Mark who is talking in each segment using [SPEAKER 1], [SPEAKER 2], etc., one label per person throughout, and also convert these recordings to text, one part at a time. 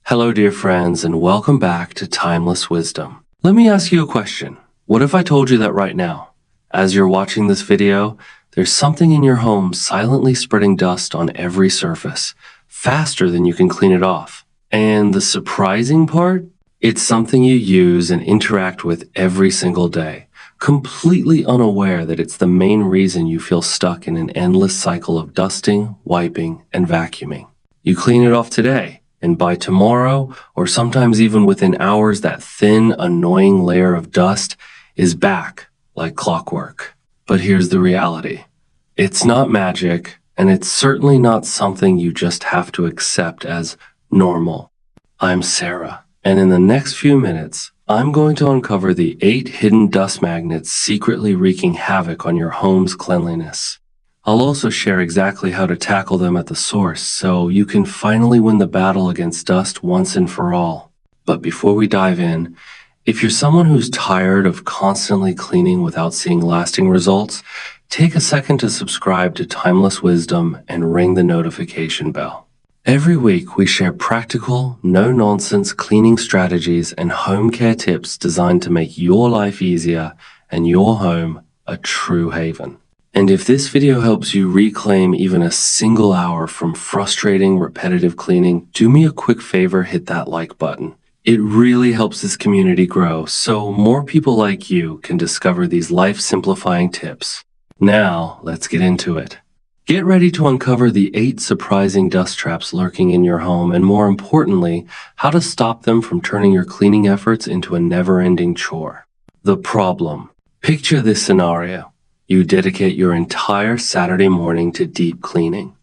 [SPEAKER 1] Hello, dear friends, and welcome back to Timeless Wisdom. Let me ask you a question. What if I told you that right now, as you're watching this video, there's something in your home silently spreading dust on every surface, faster than you can clean it off? And the surprising part? It's something you use and interact with every single day, completely unaware that it's the main reason you feel stuck in an endless cycle of dusting, wiping, and vacuuming. You clean it off today, and by tomorrow, or sometimes even within hours, that thin, annoying layer of dust is back like clockwork. But here's the reality. It's not magic, and it's certainly not something you just have to accept as normal. I'm Sarah, and in the next few minutes, I'm going to uncover the 8 hidden dust magnets secretly wreaking havoc on your home's cleanliness. I'll also share exactly how to tackle them at the source so you can finally win the battle against dust once and for all. But before we dive in, if you're someone who's tired of constantly cleaning without seeing lasting results, take a second to subscribe to Timeless Wisdom and ring the notification bell. Every week, we share practical, no-nonsense cleaning strategies and home care tips designed to make your life easier and your home a true haven. And if this video helps you reclaim even a single hour from frustrating, repetitive cleaning, do me a quick favor, hit that like button. It really helps this community grow so more people like you can discover these life-simplifying tips. Now, let's get into it. Get ready to uncover the 8 surprising dust traps lurking in your home, and more importantly, how to stop them from turning your cleaning efforts into a never-ending chore. The problem. Picture this scenario. You dedicate your entire Saturday morning to deep cleaning.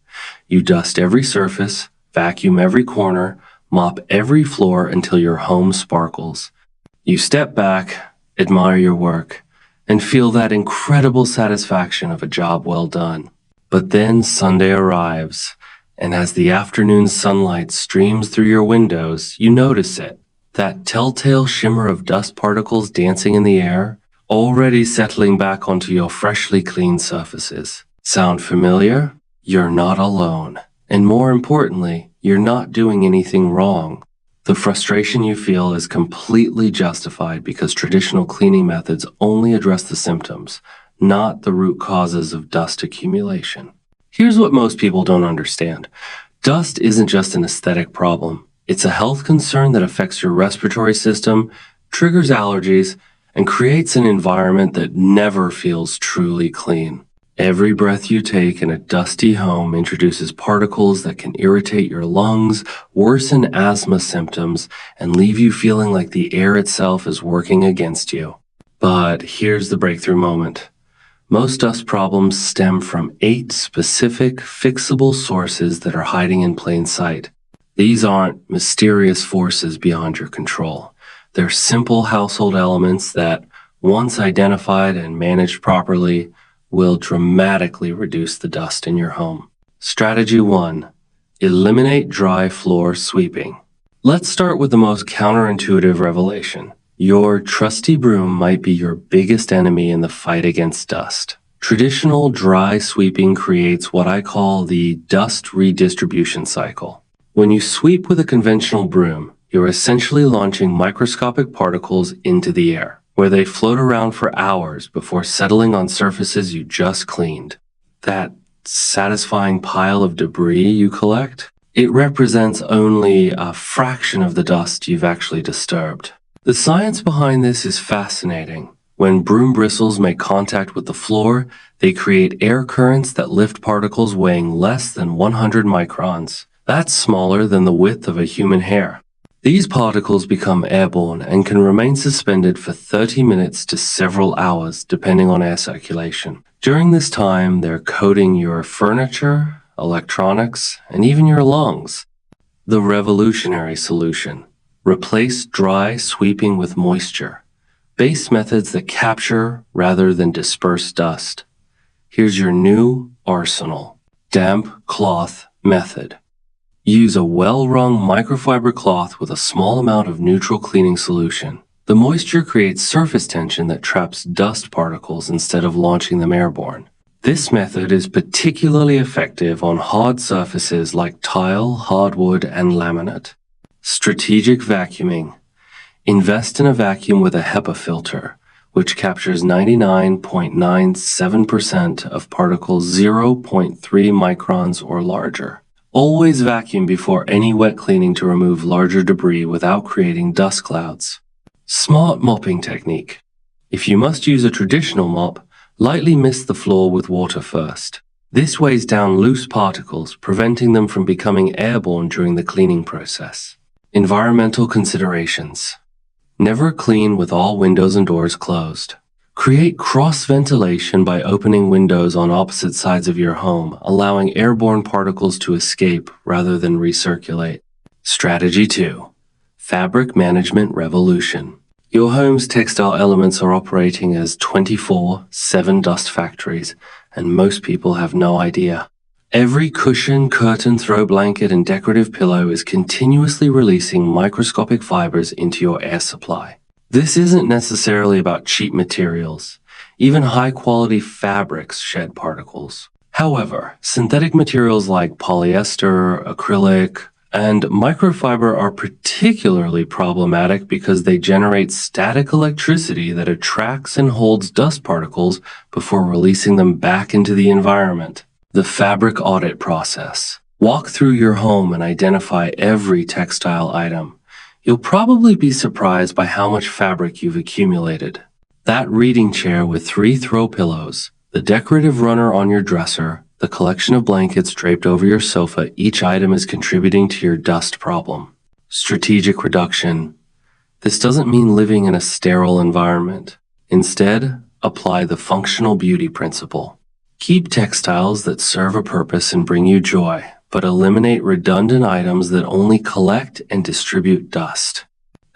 [SPEAKER 1] You dust every surface, vacuum every corner, mop every floor until your home sparkles. You step back, admire your work, and feel that incredible satisfaction of a job well done. But then Sunday arrives, and as the afternoon sunlight streams through your windows, you notice it. That telltale shimmer of dust particles dancing in the air, already settling back onto your freshly cleaned surfaces. Sound familiar? You're not alone. And more importantly, you're not doing anything wrong. The frustration you feel is completely justified because traditional cleaning methods only address the symptoms, not the root causes of dust accumulation. Here's what most people don't understand. Dust isn't just an aesthetic problem. It's a health concern that affects your respiratory system, triggers allergies, and creates an environment that never feels truly clean. Every breath you take in a dusty home introduces particles that can irritate your lungs, worsen asthma symptoms, and leave you feeling like the air itself is working against you. But here's the breakthrough moment. Most dust problems stem from 8 specific, fixable sources that are hiding in plain sight. These aren't mysterious forces beyond your control. They're simple household elements that, once identified and managed properly, will dramatically reduce the dust in your home. Strategy 1. Eliminate dry floor sweeping. Let's start with the most counterintuitive revelation. Your trusty broom might be your biggest enemy in the fight against dust. Traditional dry sweeping creates what I call the dust redistribution cycle. When you sweep with a conventional broom, you're essentially launching microscopic particles into the air, where they float around for hours before settling on surfaces you just cleaned. That satisfying pile of debris you collect? It represents only a fraction of the dust you've actually disturbed. The science behind this is fascinating. When broom bristles make contact with the floor, they create air currents that lift particles weighing less than 100 microns. That's smaller than the width of a human hair. These particles become airborne and can remain suspended for 30 minutes to several hours, depending on air circulation. During this time, they're coating your furniture, electronics, and even your lungs. The revolutionary solution. Replace dry sweeping with moisture. Base methods that capture rather than disperse dust. Here's your new arsenal. Damp cloth method. Use a well-wrung microfiber cloth with a small amount of neutral cleaning solution. The moisture creates surface tension that traps dust particles instead of launching them airborne. This method is particularly effective on hard surfaces like tile, hardwood, and laminate. Strategic vacuuming. Invest in a vacuum with a HEPA filter, which captures 99.97% of particles 0.3 microns or larger. Always vacuum before any wet cleaning to remove larger debris without creating dust clouds. Smart mopping technique. If you must use a traditional mop, lightly mist the floor with water first. This weighs down loose particles, preventing them from becoming airborne during the cleaning process. Environmental considerations. Never clean with all windows and doors closed. Create cross-ventilation by opening windows on opposite sides of your home, allowing airborne particles to escape rather than recirculate. Strategy 2. Fabric management revolution. Your home's textile elements are operating as 24/7 dust factories, and most people have no idea. Every cushion, curtain, throw blanket, and decorative pillow is continuously releasing microscopic fibers into your air supply. This isn't necessarily about cheap materials. Even high-quality fabrics shed particles. However, synthetic materials like polyester, acrylic, and microfiber are particularly problematic because they generate static electricity that attracts and holds dust particles before releasing them back into the environment. The fabric audit process. Walk through your home and identify every textile item. You'll probably be surprised by how much fabric you've accumulated. That reading chair with 3 throw pillows, the decorative runner on your dresser, the collection of blankets draped over your sofa, each item is contributing to your dust problem. Strategic reduction. This doesn't mean living in a sterile environment. Instead, apply the functional beauty principle. Keep textiles that serve a purpose and bring you joy, but eliminate redundant items that only collect and distribute dust.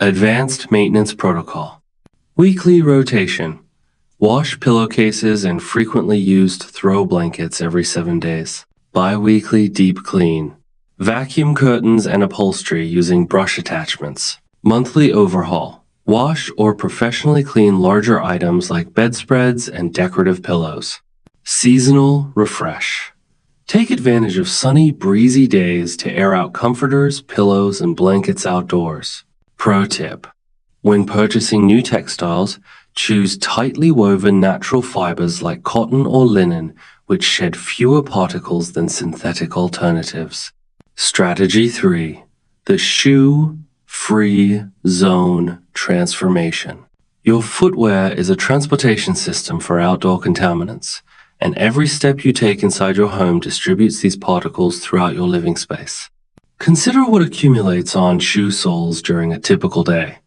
[SPEAKER 1] Advanced maintenance protocol. Weekly rotation. Wash pillowcases and frequently used throw blankets every 7 days. Bi-weekly deep clean. Vacuum curtains and upholstery using brush attachments. Monthly overhaul. Wash or professionally clean larger items like bedspreads and decorative pillows. Seasonal refresh. Take advantage of sunny, breezy days to air out comforters, pillows, and blankets outdoors. Pro tip. When purchasing new textiles, choose tightly woven natural fibers like cotton or linen, which shed fewer particles than synthetic alternatives. Strategy 3. The shoe-free zone transformation. Your footwear is a transportation system for outdoor contaminants, and every step you take inside your home distributes these particles throughout your living space. Consider what accumulates on shoe soles during a typical day.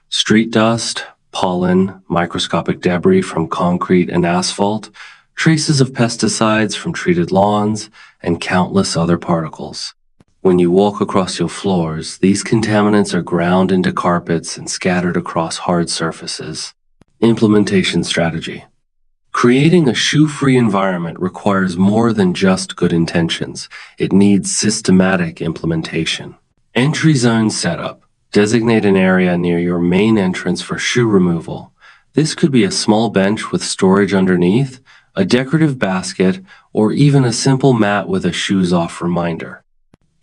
[SPEAKER 1] Street dust, pollen, microscopic debris from concrete and asphalt, traces of pesticides from treated lawns, and countless other particles. When you walk across your floors, these contaminants are ground into carpets and scattered across hard surfaces. Implementation strategy. Creating a shoe-free environment requires more than just good intentions. It needs systematic implementation. Entry zone setup. Designate an area near your main entrance for shoe removal. This could be a small bench with storage underneath, a decorative basket, or even a simple mat with a shoes-off reminder.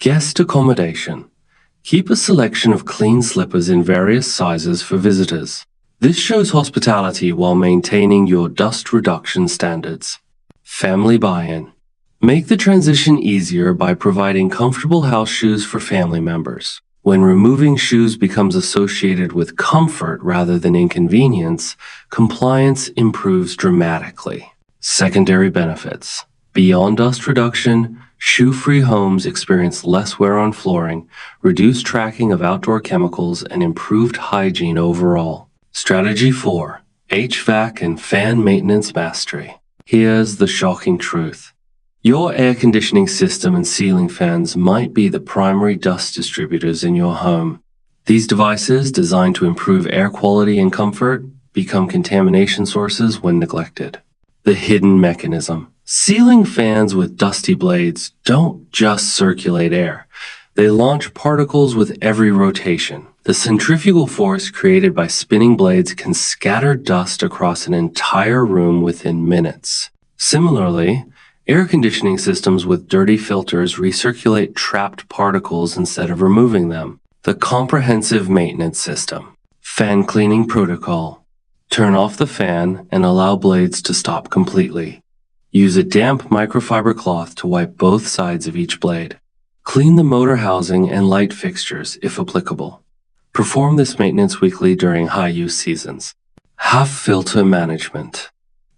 [SPEAKER 1] Guest accommodation. Keep a selection of clean slippers in various sizes for visitors. This shows hospitality while maintaining your dust reduction standards. Family buy-in. Make the transition easier by providing comfortable house shoes for family members. When removing shoes becomes associated with comfort rather than inconvenience, compliance improves dramatically. Secondary benefits. Beyond dust reduction, shoe-free homes experience less wear on flooring, reduced tracking of outdoor chemicals, and improved hygiene overall. Strategy 4. HVAC and fan maintenance mastery. Here's the shocking truth. Your air conditioning system and ceiling fans might be the primary dust distributors in your home. These devices, designed to improve air quality and comfort, become contamination sources when neglected. The hidden mechanism. Ceiling fans with dusty blades don't just circulate air. They launch particles with every rotation. The centrifugal force created by spinning blades can scatter dust across an entire room within minutes. Similarly, air conditioning systems with dirty filters recirculate trapped particles instead of removing them. The comprehensive maintenance system. Fan cleaning protocol. Turn off the fan and allow blades to stop completely. Use a damp microfiber cloth to wipe both sides of each blade. Clean the motor housing and light fixtures if applicable. Perform this maintenance weekly during high-use seasons. HEPA filter management.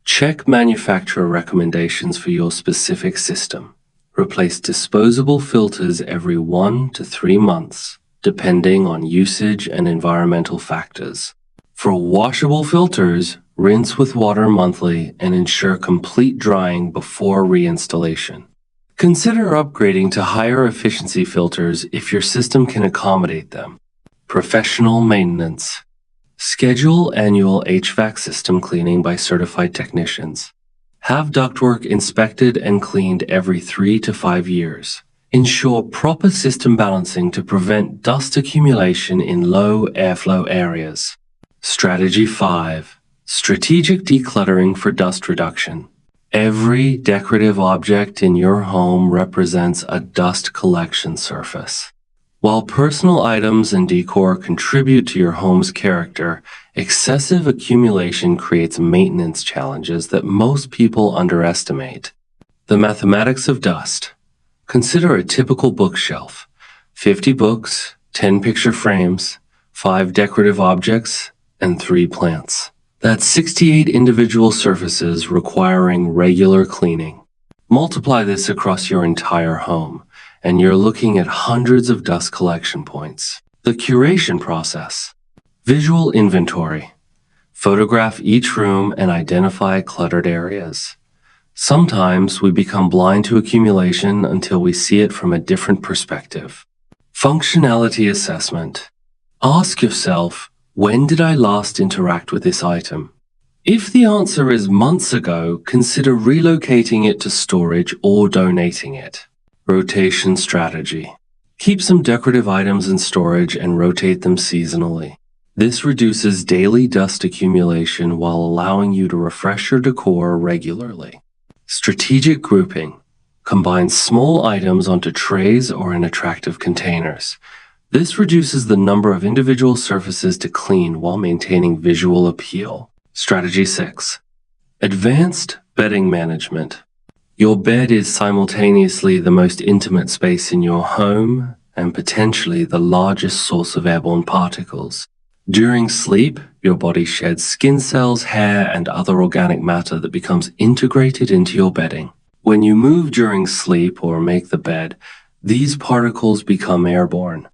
[SPEAKER 1] Check manufacturer recommendations for your specific system. Replace disposable filters every 1 to 3 months, depending on usage and environmental factors. For washable filters, rinse with water monthly and ensure complete drying before reinstallation. Consider upgrading to higher efficiency filters if your system can accommodate them. Professional maintenance. Schedule annual HVAC system cleaning by certified technicians. Have ductwork inspected and cleaned every 3 to 5 years. Ensure proper system balancing to prevent dust accumulation in low airflow areas. Strategy 5. Strategic decluttering for dust reduction. Every decorative object in your home represents a dust collection surface. While personal items and decor contribute to your home's character, excessive accumulation creates maintenance challenges that most people underestimate. The mathematics of dust. Consider a typical bookshelf. 50 books, 10 picture frames, 5 decorative objects, and 3 plants. That's 68 individual surfaces requiring regular cleaning. Multiply this across your entire home, and you're looking at hundreds of dust collection points. The curation process. Visual inventory. Photograph each room and identify cluttered areas. Sometimes we become blind to accumulation until we see it from a different perspective. Functionality assessment. Ask yourself, when did I last interact with this item? If the answer is months ago, consider relocating it to storage or donating it. Rotation strategy. Keep some decorative items in storage and rotate them seasonally. This reduces daily dust accumulation while allowing you to refresh your decor regularly. Strategic grouping. Combine small items onto trays or in attractive containers. This reduces the number of individual surfaces to clean while maintaining visual appeal. Strategy 6. Advanced bedding management. Your bed is simultaneously the most intimate space in your home and potentially the largest source of airborne particles. During sleep, your body sheds skin cells, hair, and other organic matter that becomes integrated into your bedding. When you move during sleep or make the bed, these particles become airborne.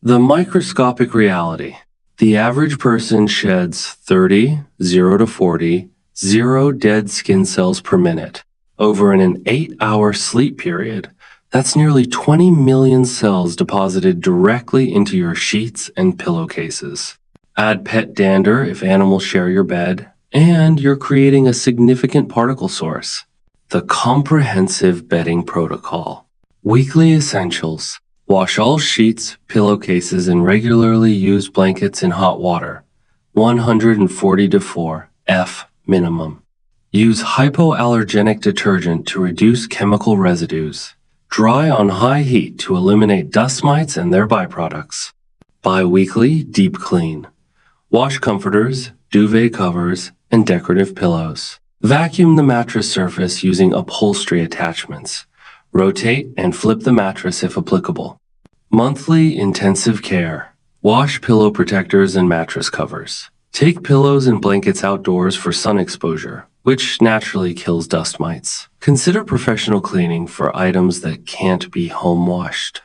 [SPEAKER 1] The microscopic reality. The average person sheds 30, 0 to 40, 0 dead skin cells per minute. Over an 8-hour sleep period, that's nearly 20 million cells deposited directly into your sheets and pillowcases. Add pet dander if animals share your bed, and you're creating a significant particle source. The comprehensive bedding protocol. Weekly essentials. Wash all sheets, pillowcases, and regularly use blankets in hot water. 140 to 4 F minimum. Use hypoallergenic detergent to reduce chemical residues. Dry on high heat to eliminate dust mites and their byproducts. Bi-weekly deep clean. Wash comforters, duvet covers, and decorative pillows. Vacuum the mattress surface using upholstery attachments. Rotate and flip the mattress if applicable. Monthly intensive care. Wash pillow protectors and mattress covers. Take pillows and blankets outdoors for sun exposure, which naturally kills dust mites. Consider professional cleaning for items that can't be home washed.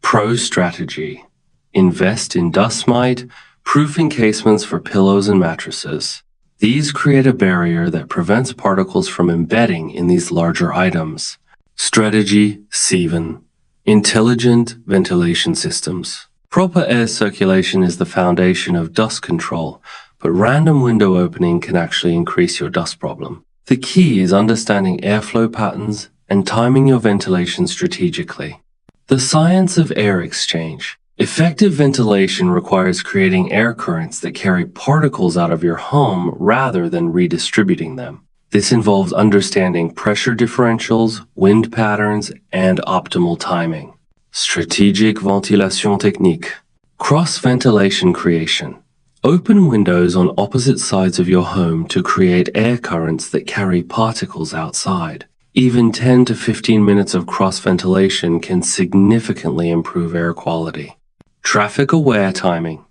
[SPEAKER 1] Pro strategy. Invest in dust mite proof encasements for pillows and mattresses. These create a barrier that prevents particles from embedding in these larger items. Strategy 7. Intelligent ventilation systems. Proper air circulation is the foundation of dust control, but random window opening can actually increase your dust problem. The key is understanding airflow patterns and timing your ventilation strategically. The science of air exchange. Effective ventilation requires creating air currents that carry particles out of your home rather than redistributing them. This involves understanding pressure differentials, wind patterns, and optimal timing. Strategic ventilation technique. Cross-ventilation creation. Open windows on opposite sides of your home to create air currents that carry particles outside. Even 10 to 15 minutes of cross-ventilation can significantly improve air quality. Traffic-aware timing.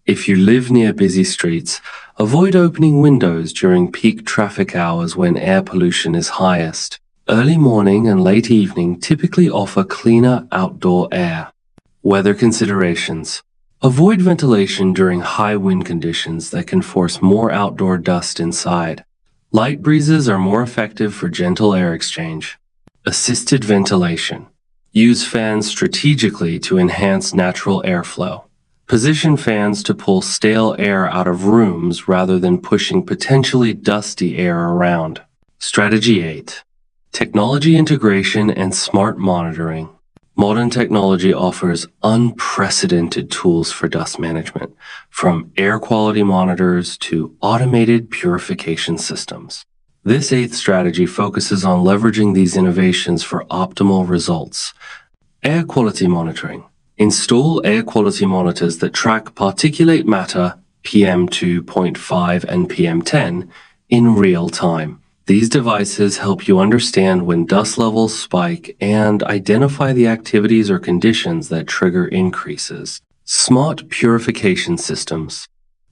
[SPEAKER 1] If you live near busy streets, avoid opening windows during peak traffic hours when air pollution is highest. Early morning and late evening typically offer cleaner outdoor air. Weather considerations. Avoid ventilation during high wind conditions that can force more outdoor dust inside. Light breezes are more effective for gentle air exchange. Assisted ventilation. Use fans strategically to enhance natural airflow. Position fans to pull stale air out of rooms rather than pushing potentially dusty air around. Strategy 8. Technology integration and smart monitoring. Modern technology offers unprecedented tools for dust management, from air quality monitors to automated purification systems. This 8th strategy focuses on leveraging these innovations for optimal results. Air quality monitoring. Install air quality monitors that track particulate matter, PM2.5 and PM10, in real time. These devices help you understand when dust levels spike and identify the activities or conditions that trigger increases. Smart purification systems.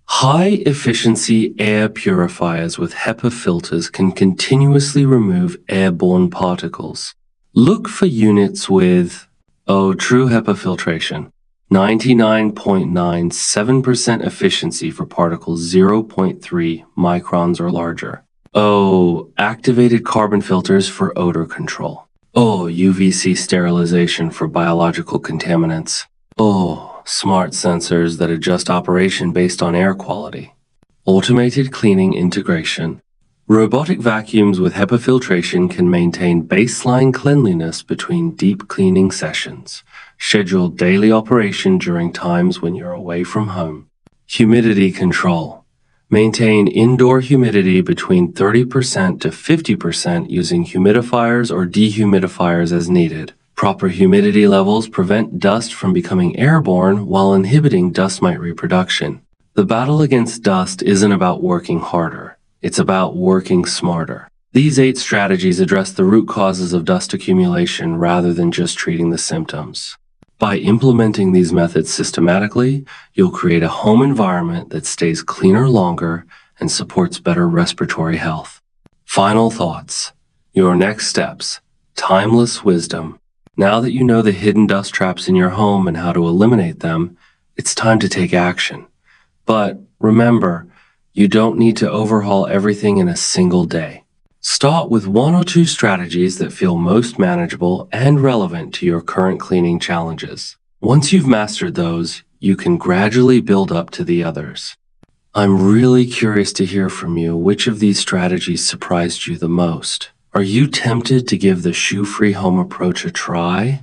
[SPEAKER 1] High-efficiency air purifiers with HEPA filters can continuously remove airborne particles. Look for units with true HEPA filtration. 99.97% efficiency for particles 0.3 microns or larger. Activated carbon filters for odor control. UVC sterilization for biological contaminants. Smart sensors that adjust operation based on air quality. Automated cleaning integration. Robotic vacuums with HEPA filtration can maintain baseline cleanliness between deep cleaning sessions. Schedule daily operation during times when you're away from home. Humidity control. Maintain indoor humidity between 30% to 50% using humidifiers or dehumidifiers as needed. Proper humidity levels prevent dust from becoming airborne while inhibiting dust mite reproduction. The battle against dust isn't about working harder. It's about working smarter. These 8 strategies address the root causes of dust accumulation rather than just treating the symptoms. By implementing these methods systematically, you'll create a home environment that stays cleaner longer and supports better respiratory health. Final thoughts. Your next steps. Timeless wisdom. Now that you know the hidden dust traps in your home and how to eliminate them, it's time to take action. But remember, you don't need to overhaul everything in a single day. Start with 1 or 2 strategies that feel most manageable and relevant to your current cleaning challenges. Once you've mastered those, you can gradually build up to the others. I'm really curious to hear from you which of these strategies surprised you the most. Are you tempted to give the shoe-free home approach a try?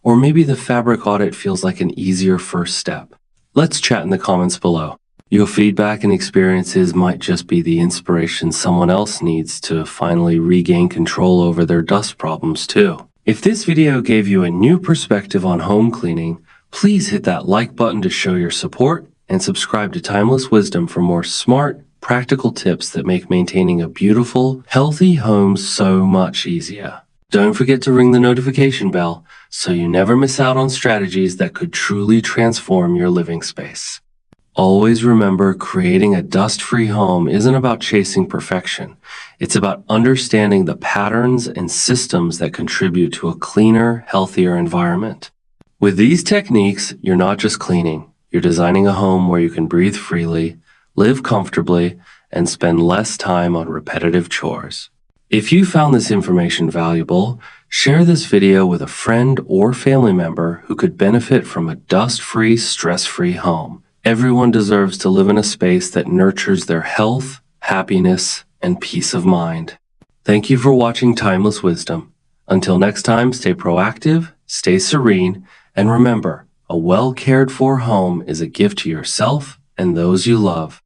[SPEAKER 1] Or maybe the fabric audit feels like an easier first step? Let's chat in the comments below. Your feedback and experiences might just be the inspiration someone else needs to finally regain control over their dust problems too. If this video gave you a new perspective on home cleaning, please hit that like button to show your support and subscribe to Timeless Wisdom for more smart, practical tips that make maintaining a beautiful, healthy home so much easier. Don't forget to ring the notification bell so you never miss out on strategies that could truly transform your living space. Always remember, creating a dust-free home isn't about chasing perfection. It's about understanding the patterns and systems that contribute to a cleaner, healthier environment. With these techniques, you're not just cleaning. You're designing a home where you can breathe freely, live comfortably, and spend less time on repetitive chores. If you found this information valuable, share this video with a friend or family member who could benefit from a dust-free, stress-free home. Everyone deserves to live in a space that nurtures their health, happiness, and peace of mind. Thank you for watching Timeless Wisdom. Until next time, stay proactive, stay serene, and remember, a well-cared-for home is a gift to yourself and those you love.